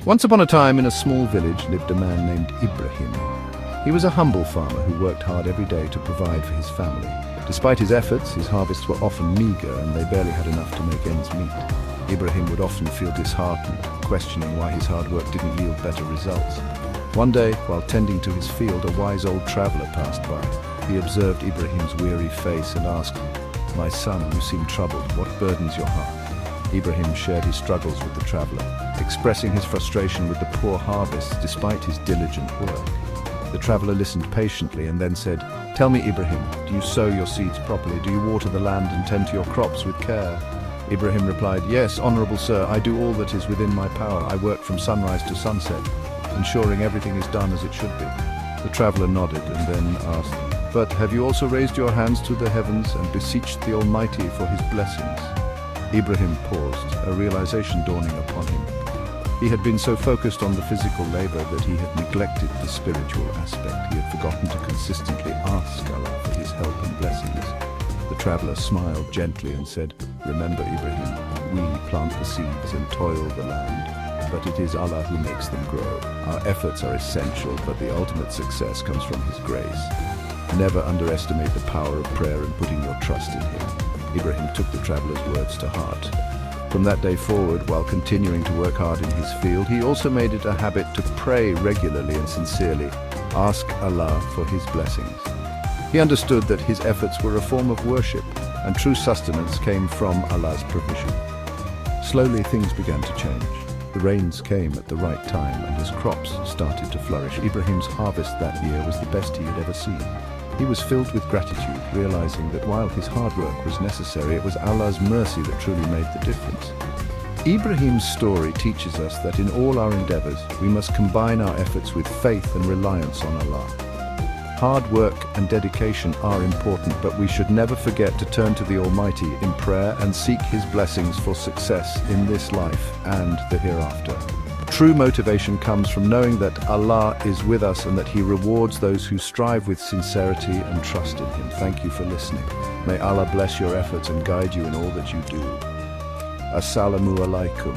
Once upon a time, in a small village, lived a man named Ibrahim. He was a humble farmer who worked hard every day to provide for his family. Despite his efforts, his harvests were often meager and they barely had enough to make ends meet. Ibrahim would often feel disheartened, questioning why his hard work didn't yield better results. One day, while tending to his field, a wise old traveler passed by. He observed Ibrahim's weary face and asked, "My son, you seem troubled. What burdens your heart?" Ibrahim shared his struggles with the traveler, expressing his frustration with the poor harvests despite his diligent work. The traveler listened patiently and then said, "Tell me, Ibrahim, do you sow your seeds properly? Do you water the land and tend to your crops with care?" Ibrahim replied, "Yes, honorable sir, I do all that is within my power. I work from sunrise to sunset, ensuring everything is done as it should be." The traveler nodded and then asked, "But have you also raised your hands to the heavens and beseeched the Almighty for his blessings?" Ibrahim paused, a realization dawning upon him. He had been so focused on the physical labor that he had neglected the spiritual aspect. He had forgotten to consistently ask Allah for his help and blessings. The traveler smiled gently and said, "Remember, Ibrahim, we plant the seeds and toil the land, but it is Allah who makes them grow. Our efforts are essential, but the ultimate success comes from His grace. Never underestimate the power of prayer and putting your trust in Him." Ibrahim took the traveler's words to heart. From that day forward, while continuing to work hard in his field, he also made it a habit to pray regularly and sincerely, ask Allah for His blessings. He understood that his efforts were a form of worship, and true sustenance came from Allah's provision. Slowly things began to change. The rains came at the right time and his crops started to flourish. Ibrahim's harvest that year was the best he had ever seen. He was filled with gratitude, realizing that while his hard work was necessary, it was Allah's mercy that truly made the difference. Ibrahim's story teaches us that in all our endeavors, we must combine our efforts with faith and reliance on Allah. Hard work and dedication are important, but we should never forget to turn to the Almighty in prayer and seek His blessings for success in this life and the hereafter. True motivation comes from knowing that Allah is with us and that He rewards those who strive with sincerity and trust in Him. Thank you for listening. May Allah bless your efforts and guide you in all that you do. Assalamu alaikum.